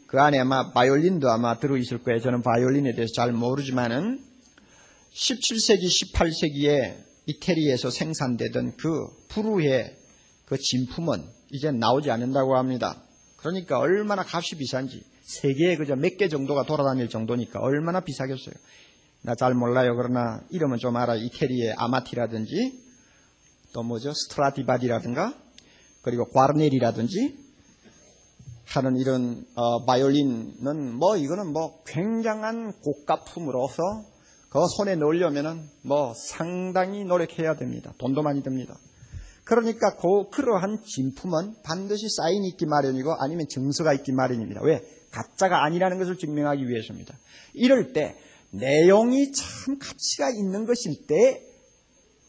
S1: 그 안에 아마 바이올린도 아마 들어있을 거예요. 저는 바이올린에 대해서 잘 모르지만은 17세기, 18세기에 이태리에서 생산되던 그 프루의 그 진품은 이제 나오지 않는다고 합니다. 그러니까 얼마나 값이 비싼지 세계에 그저 몇 개 정도가 돌아다닐 정도니까 얼마나 비싸겠어요. 나 잘 몰라요. 그러나 이름은 좀 알아요. 이태리의 아마티라든지 또 뭐죠? 스트라디바디라든가 그리고 과르넬이라든지 하는 이런 바이올린은 이거는 굉장한 고가품으로서 그 손에 넣으려면은 상당히 노력해야 됩니다. 돈도 많이 듭니다. 그러니까 그러한 진품은 반드시 사인이 있기 마련이고 아니면 증서가 있기 마련입니다. 왜? 가짜가 아니라는 것을 증명하기 위해서입니다. 이럴 때 내용이 참 가치가 있는 것일 때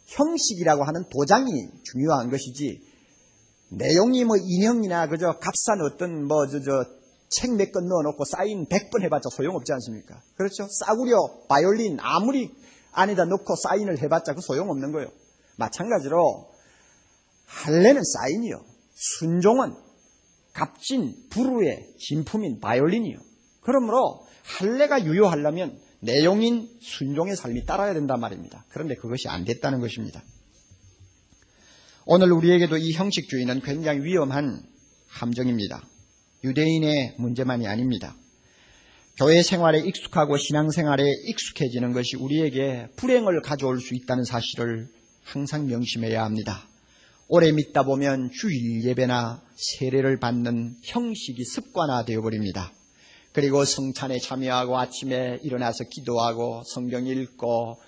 S1: 형식이라고 하는 도장이 중요한 것이지 내용이 인형이나 그저 값싼 어떤 책 몇 권 넣어놓고 사인 100번 해봤자 소용없지 않습니까? 그렇죠? 싸구려 바이올린 아무리 안에다 넣고 사인을 해봤자 그 소용없는 거예요. 마찬가지로 할례는 사인이요. 순종은 값진 불후의 진품인 바이올린이요. 그러므로 할례가 유효하려면 내용인 순종의 삶이 따라야 된단 말입니다. 그런데 그것이 안 됐다는 것입니다. 오늘 우리에게도 이 형식주의는 굉장히 위험한 함정입니다. 유대인의 문제만이 아닙니다. 교회 생활에 익숙하고 신앙생활에 익숙해지는 것이 우리에게 불행을 가져올 수 있다는 사실을 항상 명심해야 합니다. 오래 믿다 보면 주일 예배나 세례를 받는 형식이 습관화되어 버립니다. 그리고 성찬에 참여하고 아침에 일어나서 기도하고 성경 읽고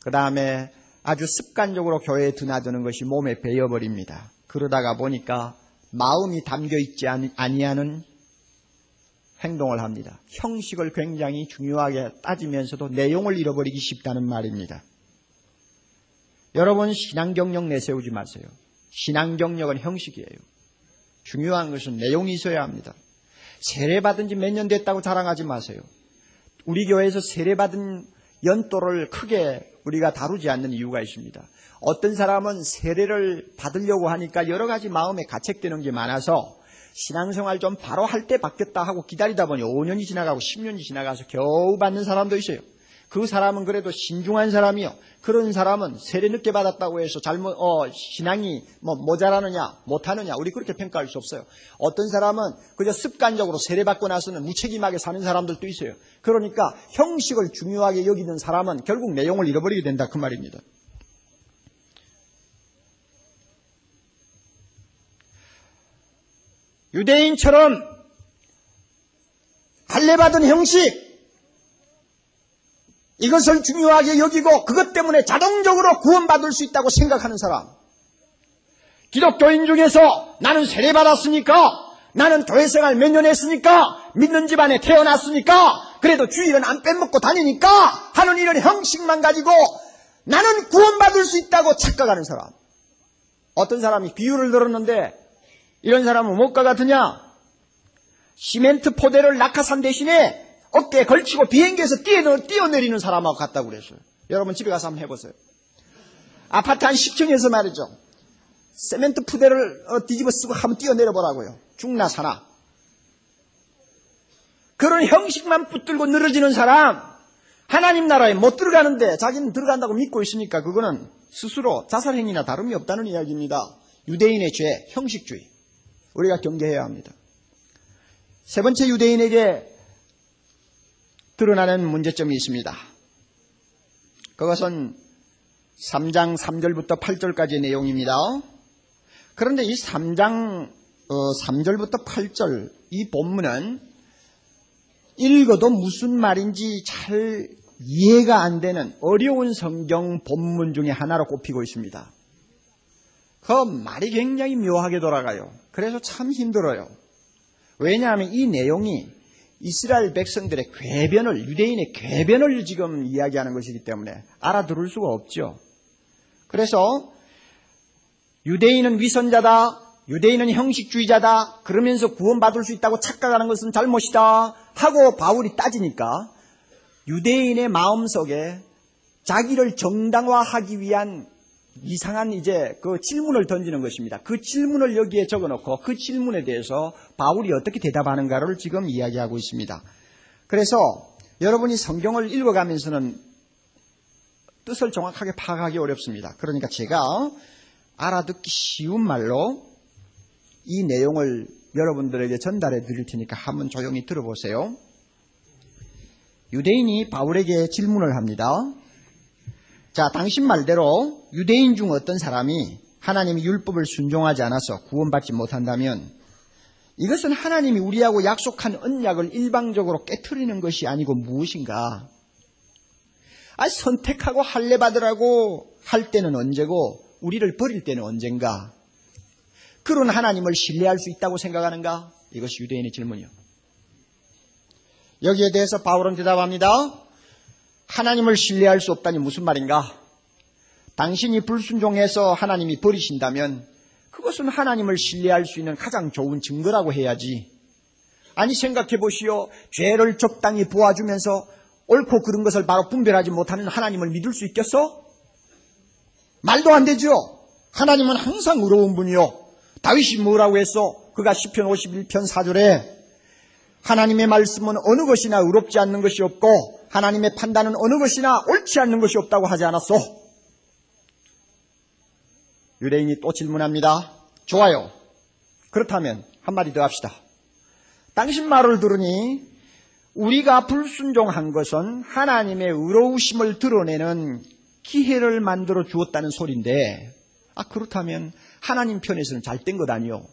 S1: 그 다음에 아주 습관적으로 교회에 드나드는 것이 몸에 배어버립니다. 그러다가 보니까 마음이 담겨있지 아니하는 행동을 합니다. 형식을 굉장히 중요하게 따지면서도 내용을 잃어버리기 쉽다는 말입니다. 여러분 신앙 경력 내세우지 마세요. 신앙 경력은 형식이에요. 중요한 것은 내용이 있어야 합니다. 세례받은 지 몇 년 됐다고 자랑하지 마세요. 우리 교회에서 세례받은 연도를 크게 우리가 다루지 않는 이유가 있습니다. 어떤 사람은 세례를 받으려고 하니까 여러 가지 마음에 가책되는 게 많아서 신앙생활 좀 바로 할 때 받겠다 하고 기다리다 보니 5년이 지나가고 10년이 지나가서 겨우 받는 사람도 있어요. 그 사람은 그래도 신중한 사람이요. 그런 사람은 세례 늦게 받았다고 해서 신앙이 모자라느냐 못하느냐 우리 그렇게 평가할 수 없어요. 어떤 사람은 그저 습관적으로 세례 받고 나서는 무책임하게 사는 사람들도 있어요. 그러니까 형식을 중요하게 여기는 사람은 결국 내용을 잃어버리게 된다 그 말입니다. 유대인처럼 할례받은 형식 이것을 중요하게 여기고 그것 때문에 자동적으로 구원받을 수 있다고 생각하는 사람, 기독교인 중에서 나는 세례받았으니까 나는 교회생활 몇 년 했으니까 믿는 집안에 태어났으니까 그래도 주일은 안 빼먹고 다니니까 하는 이런 형식만 가지고 나는 구원받을 수 있다고 착각하는 사람. 어떤 사람이 비유를 들었는데 이런 사람은 무엇과 같으냐? 시멘트 포대를 낙하산 대신에 어깨에 걸치고 비행기에서 뛰어내리는 사람하고 같다고 그랬어요. 여러분 집에 가서 한번 해보세요. 아파트 한 10층에서 말이죠. 시멘트 포대를 뒤집어 쓰고 한번 뛰어내려보라고요. 죽나 사나. 그런 형식만 붙들고 늘어지는 사람, 하나님 나라에 못 들어가는데 자기는 들어간다고 믿고 있으니까 그거는 스스로 자살행위나 다름이 없다는 이야기입니다. 유대인의 죄, 형식주의. 우리가 경계해야 합니다. 세 번째 유대인에게 드러나는 문제점이 있습니다. 그것은 3장 3절부터 8절까지의 내용입니다. 그런데 이 3장 3절부터 8절 이 본문은 읽어도 무슨 말인지 잘 이해가 안 되는 어려운 성경 본문 중에 하나로 꼽히고 있습니다. 그 말이 굉장히 묘하게 돌아가요. 그래서 참 힘들어요. 왜냐하면 이 내용이 이스라엘 백성들의 궤변을, 유대인의 궤변을 지금 이야기하는 것이기 때문에 알아들을 수가 없죠. 그래서 유대인은 위선자다, 유대인은 형식주의자다, 그러면서 구원받을 수 있다고 착각하는 것은 잘못이다 하고 바울이 따지니까 유대인의 마음속에 자기를 정당화하기 위한 이상한 이제 그 질문을 던지는 것입니다. 그 질문을 여기에 적어놓고 그 질문에 대해서 바울이 어떻게 대답하는가를 지금 이야기하고 있습니다. 그래서 여러분이 성경을 읽어가면서는 뜻을 정확하게 파악하기 어렵습니다. 그러니까 제가 알아듣기 쉬운 말로 이 내용을 여러분들에게 전달해 드릴 테니까 한번 조용히 들어보세요. 유대인이 바울에게 질문을 합니다. 자, 당신 말대로 유대인 중 어떤 사람이 하나님의 율법을 순종하지 않아서 구원받지 못한다면 이것은 하나님이 우리하고 약속한 언약을 일방적으로 깨트리는 것이 아니고 무엇인가? 선택하고 할례 받으라고 할 때는 언제고 우리를 버릴 때는 언젠가? 그런 하나님을 신뢰할 수 있다고 생각하는가? 이것이 유대인의 질문이요. 여기에 대해서 바울은 대답합니다. 하나님을 신뢰할 수 없다니 무슨 말인가? 당신이 불순종해서 하나님이 버리신다면 그것은 하나님을 신뢰할 수 있는 가장 좋은 증거라고 해야지. 아니 생각해 보시오. 죄를 적당히 보아주면서 옳고 그른 것을 바로 분별하지 못하는 하나님을 믿을 수 있겠어? 말도 안 되죠. 하나님은 항상 의로운 분이요. 다윗이 뭐라고 했어? 그가 시편 51편 4절에 하나님의 말씀은 어느 것이나 의롭지 않는 것이 없고 하나님의 판단은 어느 것이나 옳지 않는 것이 없다고 하지 않았소? 유대인이 또 질문합니다. 좋아요. 그렇다면 한마디 더 합시다. 당신 말을 들으니 우리가 불순종한 것은 하나님의 의로우심을 드러내는 기회를 만들어 주었다는 소리인데 그렇다면 하나님 편에서는 잘된 것 아니요.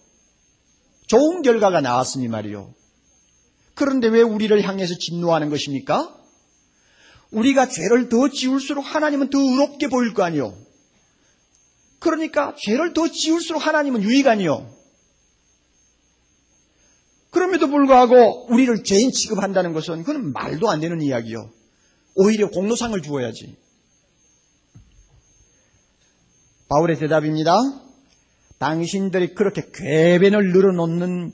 S1: 좋은 결과가 나왔으니 말이요. 그런데 왜 우리를 향해서 진노하는 것입니까? 우리가 죄를 더 지울수록 하나님은 더 의롭게 보일 거 아니요. 그러니까 죄를 더 지울수록 하나님은 유익하니요. 그럼에도 불구하고 우리를 죄인 취급한다는 것은 그건 말도 안 되는 이야기요. 오히려 공로상을 주어야지. 바울의 대답입니다. 당신들이 그렇게 궤변을 늘어놓는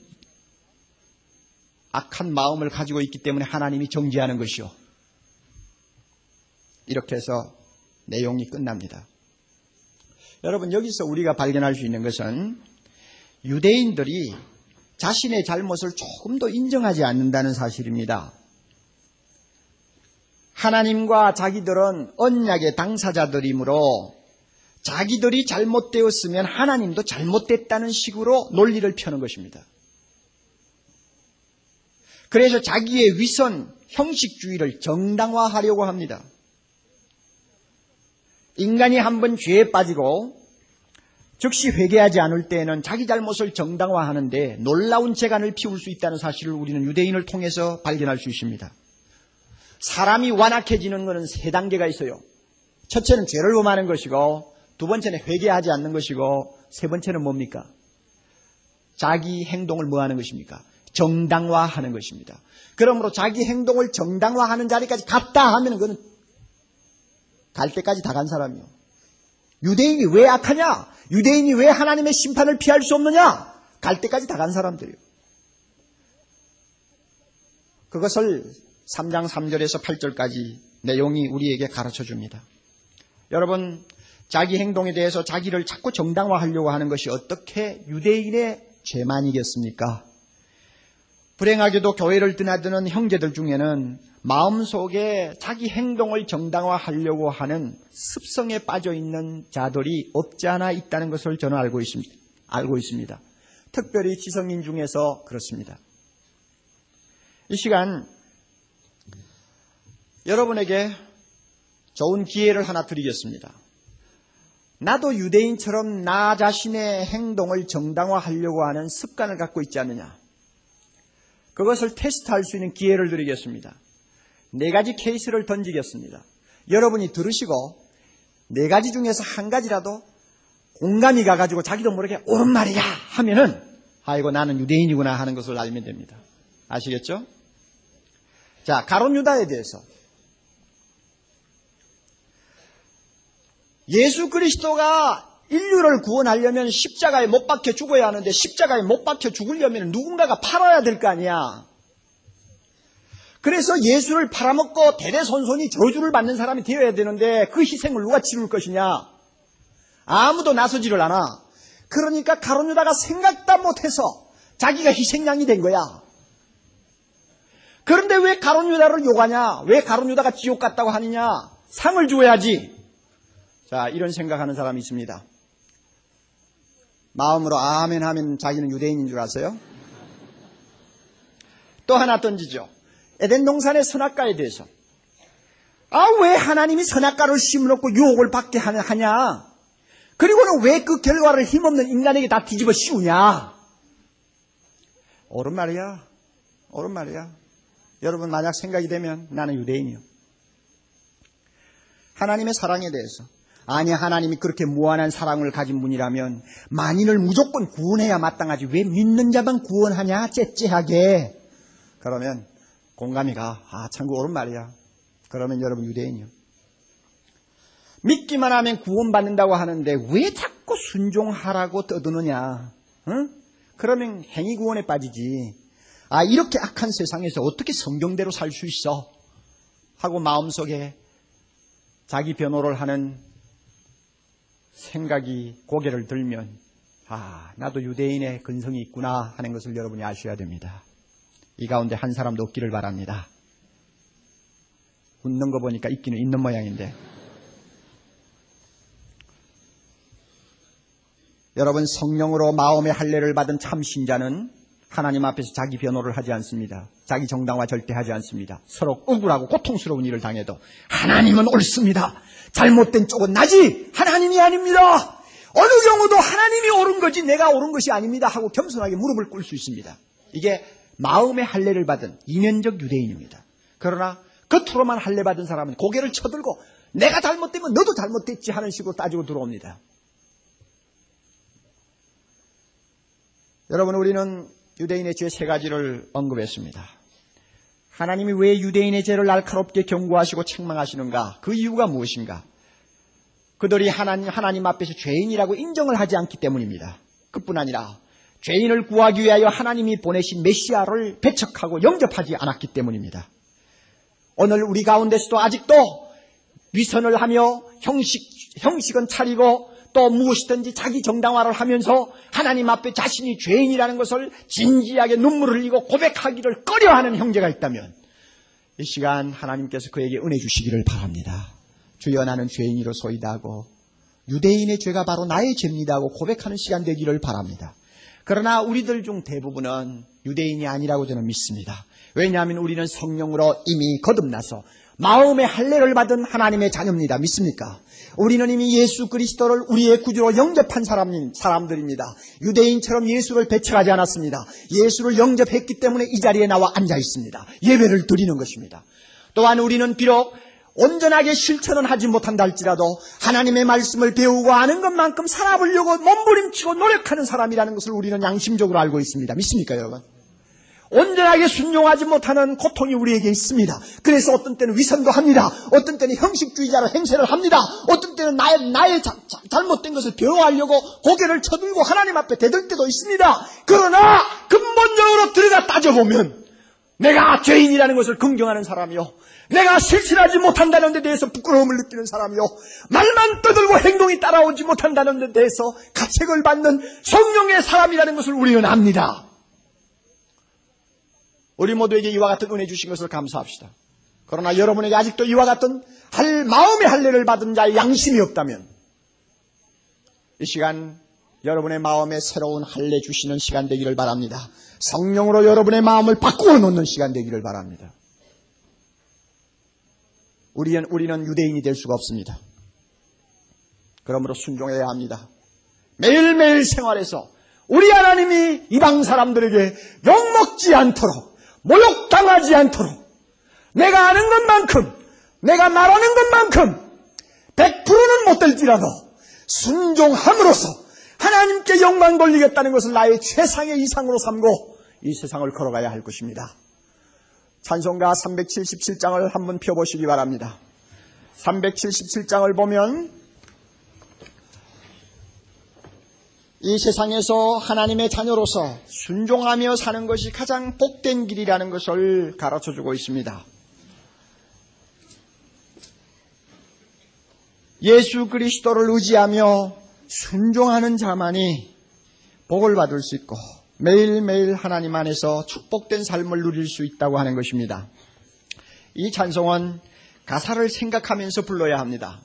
S1: 악한 마음을 가지고 있기 때문에 하나님이 정죄하는 것이요. 이렇게 해서 내용이 끝납니다. 여러분 여기서 우리가 발견할 수 있는 것은 유대인들이 자신의 잘못을 조금도 인정하지 않는다는 사실입니다. 하나님과 자기들은 언약의 당사자들이므로 자기들이 잘못되었으면 하나님도 잘못됐다는 식으로 논리를 펴는 것입니다. 그래서 자기의 위선, 형식주의를 정당화하려고 합니다. 인간이 한번 죄에 빠지고 즉시 회개하지 않을 때에는 자기 잘못을 정당화하는데 놀라운 재간을 피울 수 있다는 사실을 우리는 유대인을 통해서 발견할 수 있습니다. 사람이 완악해지는 것은 세 단계가 있어요. 첫째는 죄를 범하는 것이고 두 번째는 회개하지 않는 것이고 세 번째는 뭡니까? 자기 행동을 뭐 하는 것입니까? 정당화하는 것입니다. 그러므로 자기 행동을 정당화하는 자리까지 갔다 하면 그건 갈 때까지 다 간 사람이요. 유대인이 왜 악하냐? 유대인이 왜 하나님의 심판을 피할 수 없느냐? 갈 때까지 다 간 사람들이요. 그것을 3장 3절에서 8절까지 내용이 우리에게 가르쳐 줍니다. 여러분, 자기 행동에 대해서 자기를 자꾸 정당화하려고 하는 것이 어떻게 유대인의 죄만이겠습니까? 불행하게도 교회를 드나드는 형제들 중에는 마음속에 자기 행동을 정당화하려고 하는 습성에 빠져있는 자들이 없지 않아 있다는 것을 저는 알고 있습니다. 특별히 지성인 중에서 그렇습니다. 이 시간 여러분에게 좋은 기회를 하나 드리겠습니다. 나도 유대인처럼 나 자신의 행동을 정당화하려고 하는 습관을 갖고 있지 않느냐. 그것을 테스트할 수 있는 기회를 드리겠습니다. 4가지 케이스를 던지겠습니다. 여러분이 들으시고 4가지 중에서 한 가지라도 공감이 가가지고 자기도 모르게 옳은 말이야 하면은 아이고 나는 유대인이구나 하는 것을 알면 됩니다. 아시겠죠? 자, 가룟 유다에 대해서 예수 그리스도가 인류를 구원하려면 십자가에 못 박혀 죽어야 하는데 십자가에 못 박혀 죽으려면 누군가가 팔아야 될 거 아니야. 그래서 예수를 팔아먹고 대대손손이 저주를 받는 사람이 되어야 되는데 그 희생을 누가 치룰 것이냐? 아무도 나서지를 않아. 그러니까 가룟 유다가 생각도 못해서 자기가 희생양이 된 거야. 그런데 왜 가룟 유다를 욕하냐? 왜 가룟 유다가 지옥 갔다고 하느냐? 상을 주어야지. 자, 이런 생각하는 사람이 있습니다. 마음으로 아멘 하면 자기는 유대인인 줄 아세요? 또 하나 던지죠. 에덴 동산의 선악과에 대해서. 왜 하나님이 선악과를 심어놓고 유혹을 받게 하냐? 그리고는 왜 그 결과를 힘없는 인간에게 다 뒤집어 씌우냐? 옳은 말이야. 옳은 말이야. 여러분 만약 생각이 되면 나는 유대인이요. 하나님의 사랑에 대해서. 아니 하나님이 그렇게 무한한 사랑을 가진 분이라면 만인을 무조건 구원해야 마땅하지 왜 믿는 자만 구원하냐 째째하게. 그러면 공감이 가. 참고 옳은 말이야. 그러면 여러분 유대인이요. 믿기만 하면 구원받는다고 하는데 왜 자꾸 순종하라고 떠드느냐. 응? 그러면 행위 구원에 빠지지. 이렇게 악한 세상에서 어떻게 성경대로 살 수 있어? 하고 마음속에 자기 변호를 하는 생각이 고개를 들면 나도 유대인의 근성이 있구나 하는 것을 여러분이 아셔야 됩니다. 이 가운데 한 사람도 없기를 바랍니다. 웃는 거 보니까 있기는 있는 모양인데 여러분 성령으로 마음의 할례를 받은 참 신자는 하나님 앞에서 자기 변호를 하지 않습니다. 자기 정당화 절대 하지 않습니다. 서로 억울하고 고통스러운 일을 당해도 하나님은 옳습니다. 잘못된 쪽은 나지 하나님이 아닙니다. 어느 경우도 하나님이 옳은 거지 내가 옳은 것이 아닙니다 하고 겸손하게 무릎을 꿇을 수 있습니다. 이게 마음의 할례를 받은 이면적 유대인입니다. 그러나 겉으로만 할례 받은 사람은 고개를 쳐들고 내가 잘못되면 너도 잘못됐지 하는 식으로 따지고 들어옵니다. 여러분 우리는 유대인의 죄 세 가지를 언급했습니다. 하나님이 왜 유대인의 죄를 날카롭게 경고하시고 책망하시는가? 그 이유가 무엇인가? 그들이 하나님 앞에서 죄인이라고 인정을 하지 않기 때문입니다. 그뿐 아니라 죄인을 구하기 위하여 하나님이 보내신 메시아를 배척하고 영접하지 않았기 때문입니다. 오늘 우리 가운데서도 아직도 위선을 하며 형식은 차리고 또 무엇이든지 자기 정당화를 하면서 하나님 앞에 자신이 죄인이라는 것을 진지하게 눈물을 흘리고 고백하기를 꺼려하는 형제가 있다면 이 시간 하나님께서 그에게 은혜 주시기를 바랍니다. 주여 나는 죄인이로소이다 하고 유대인의 죄가 바로 나의 죄입니다 하고 고백하는 시간 되기를 바랍니다. 그러나 우리들 중 대부분은 유대인이 아니라고 저는 믿습니다. 왜냐하면 우리는 성령으로 이미 거듭나서 마음의 할례를 받은 하나님의 자녀입니다. 믿습니까? 우리는 이미 예수 그리스도를 우리의 구주로 영접한 사람들입니다. 유대인처럼 예수를 배척하지 않았습니다. 예수를 영접했기 때문에 이 자리에 나와 앉아 있습니다. 예배를 드리는 것입니다. 또한 우리는 비록 온전하게 실천은 하지 못한다 할지라도 하나님의 말씀을 배우고 아는 것만큼 살아보려고 몸부림치고 노력하는 사람이라는 것을 우리는 양심적으로 알고 있습니다. 믿습니까 여러분? 온전하게 순종하지 못하는 고통이 우리에게 있습니다. 그래서 어떤 때는 위선도 합니다. 어떤 때는 형식주의자로 행세를 합니다. 어떤 때는 나의 잘못된 것을 변호하려고 고개를 쳐들고 하나님 앞에 대들 때도 있습니다. 그러나 근본적으로 들여다 따져보면 내가 죄인이라는 것을 긍정하는 사람이요, 내가 실천하지 못한다는 데 대해서 부끄러움을 느끼는 사람이요, 말만 떠들고 행동이 따라오지 못한다는 데 대해서 가책을 받는 성령의 사람이라는 것을 우리는 압니다. 우리 모두에게 이와 같은 은혜 주신 것을 감사합시다. 그러나 여러분에게 아직도 이와 같은 마음의 할례를 받은 자의 양심이 없다면 이 시간 여러분의 마음에 새로운 할례 주시는 시간 되기를 바랍니다. 성령으로 여러분의 마음을 바꾸어 놓는 시간 되기를 바랍니다. 우리는 유대인이 될 수가 없습니다. 그러므로 순종해야 합니다. 매일매일 생활에서 우리 하나님이 이방 사람들에게 욕먹지 않도록, 모욕당하지 않도록 내가 아는 것만큼, 내가 말하는 것만큼 100%는 못 될지라도
S2: 순종함으로써 하나님께 영광 돌리겠다는 것을 나의 최상의 이상으로 삼고 이 세상을 걸어가야 할 것입니다. 찬송가 377장을 한번 펴보시기 바랍니다. 377장을 보면 이 세상에서 하나님의 자녀로서 순종하며 사는 것이 가장 복된 길이라는 것을 가르쳐주고 있습니다. 예수 그리스도를 의지하며 순종하는 자만이 복을 받을 수 있고 매일매일 하나님 안에서 축복된 삶을 누릴 수 있다고 하는 것입니다. 이 찬송은 가사를 생각하면서 불러야 합니다.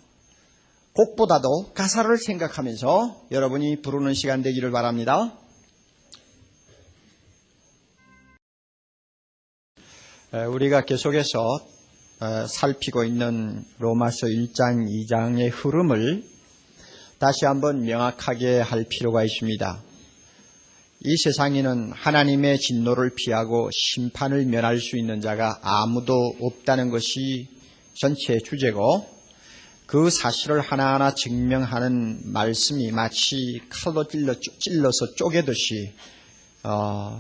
S2: 곡보다도 가사를 생각하면서 여러분이 부르는 시간 되기를 바랍니다. 우리가 계속해서 살피고 있는 로마서 1장, 2장의 흐름을 다시 한번 명확하게 할 필요가 있습니다. 이 세상에는 하나님의 진노를 피하고 심판을 면할 수 있는 자가 아무도 없다는 것이 전체의 주제고 그 사실을 하나하나 증명하는 말씀이 마치 칼로 찔러서 쪼개듯이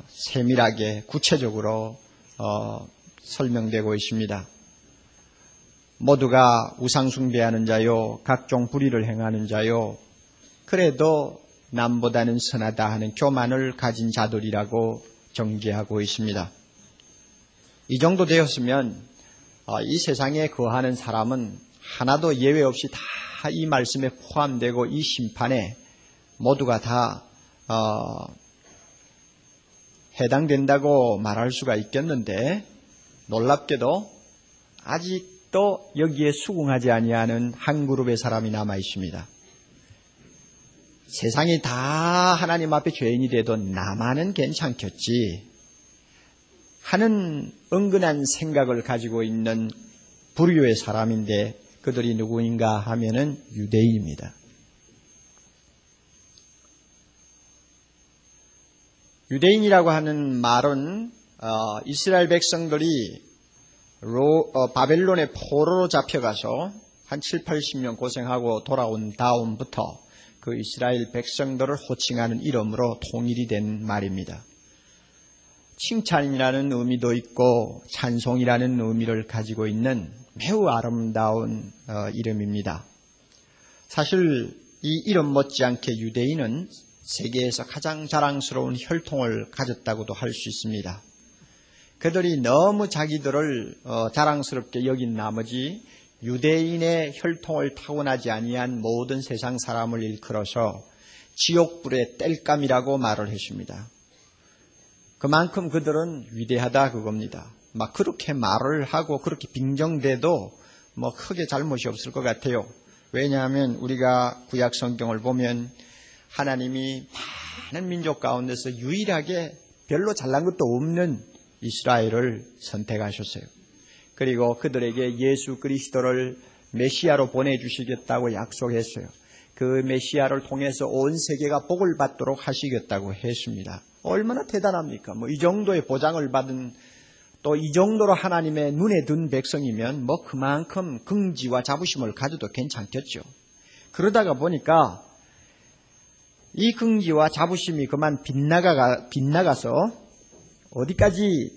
S2: 세밀하게 구체적으로 설명되고 있습니다. 모두가 우상숭배하는 자요, 각종 불의를 행하는 자요, 그래도 남보다는 선하다 하는 교만을 가진 자들이라고 정죄하고 있습니다. 이 정도 되었으면 이 세상에 거하는 사람은 하나도 예외 없이 다 이 말씀에 포함되고 이 심판에 모두가 다 해당된다고 말할 수가 있겠는데 놀랍게도 아직도 여기에 수긍하지 아니하는 한 그룹의 사람이 남아 있습니다. 세상이 다 하나님 앞에 죄인이 돼도 나만은 괜찮겠지 하는 은근한 생각을 가지고 있는 부류의 사람인데 그들이 누구인가 하면은 유대인입니다. 유대인이라고 하는 말은 이스라엘 백성들이 바벨론의 포로로 잡혀가서 한 7, 80년 고생하고 돌아온 다음부터 그 이스라엘 백성들을 호칭하는 이름으로 통일이 된 말입니다. 칭찬이라는 의미도 있고 찬송이라는 의미를 가지고 있는 매우 아름다운 이름입니다. 사실 이 이름 못지않게 유대인은 세계에서 가장 자랑스러운 혈통을 가졌다고도 할 수 있습니다. 그들이 너무 자기들을 자랑스럽게 여긴 나머지 유대인의 혈통을 타고나지 아니한 모든 세상 사람을 일컬어서 지옥불의 땔감이라고 말을 했습니다. 그만큼 그들은 위대하다 그겁니다. 막 그렇게 말을 하고 그렇게 빙정돼도 뭐 크게 잘못이 없을 것 같아요. 왜냐하면 우리가 구약 성경을 보면 하나님이 많은 민족 가운데서 유일하게 별로 잘난 것도 없는 이스라엘을 선택하셨어요. 그리고 그들에게 예수 그리스도를 메시아로 보내주시겠다고 약속했어요. 그 메시아를 통해서 온 세계가 복을 받도록 하시겠다고 했습니다. 얼마나 대단합니까? 이 정도의 보장을 받은 또 이 정도로 하나님의 눈에 든 백성이면 그만큼 긍지와 자부심을 가져도 괜찮겠죠. 그러다가 보니까 이 긍지와 자부심이 그만 빗나가서 어디까지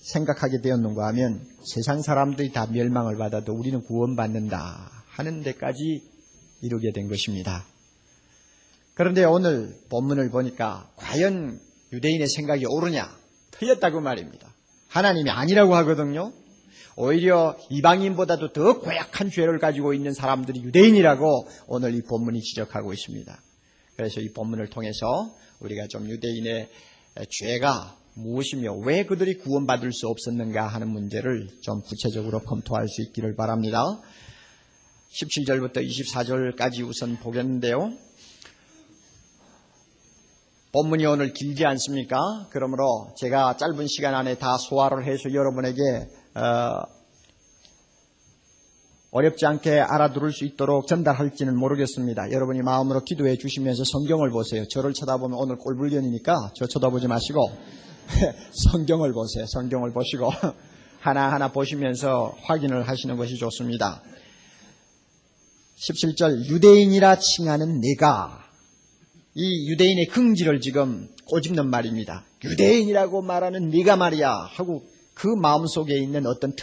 S2: 생각하게 되었는가 하면 세상 사람들이 다 멸망을 받아도 우리는 구원받는다 하는 데까지 이르게 된 것입니다. 그런데 오늘 본문을 보니까 과연 유대인의 생각이 옳으냐? 틀렸다고 말입니다. 하나님이 아니라고 하거든요. 오히려 이방인보다도 더 고약한 죄를 가지고 있는 사람들이 유대인이라고 오늘 이 본문이 지적하고 있습니다. 그래서 이 본문을 통해서 우리가 좀 유대인의 죄가 무엇이며 왜 그들이 구원받을 수 없었는가 하는 문제를 좀 구체적으로 검토할 수 있기를 바랍니다. 17절부터 24절까지 우선 보겠는데요. 본문이 오늘 길지 않습니까? 그러므로 제가 짧은 시간 안에 다 소화를 해서 여러분에게 어렵지 않게 알아들을 수 있도록 전달할지는 모르겠습니다. 여러분이 마음으로 기도해 주시면서 성경을 보세요. 저를 쳐다보면 오늘 꼴불견이니까 저 쳐다보지 마시고 성경을 보세요. 성경을 보시고 하나하나 보시면서 확인을 하시는 것이 좋습니다.
S1: 17절 유대인이라 칭하는 내가, 이 유대인의 긍지를 지금 꼬집는 말입니다. 유대인이라고 말하는 네가 말이야 하고 그 마음속에 있는 어떤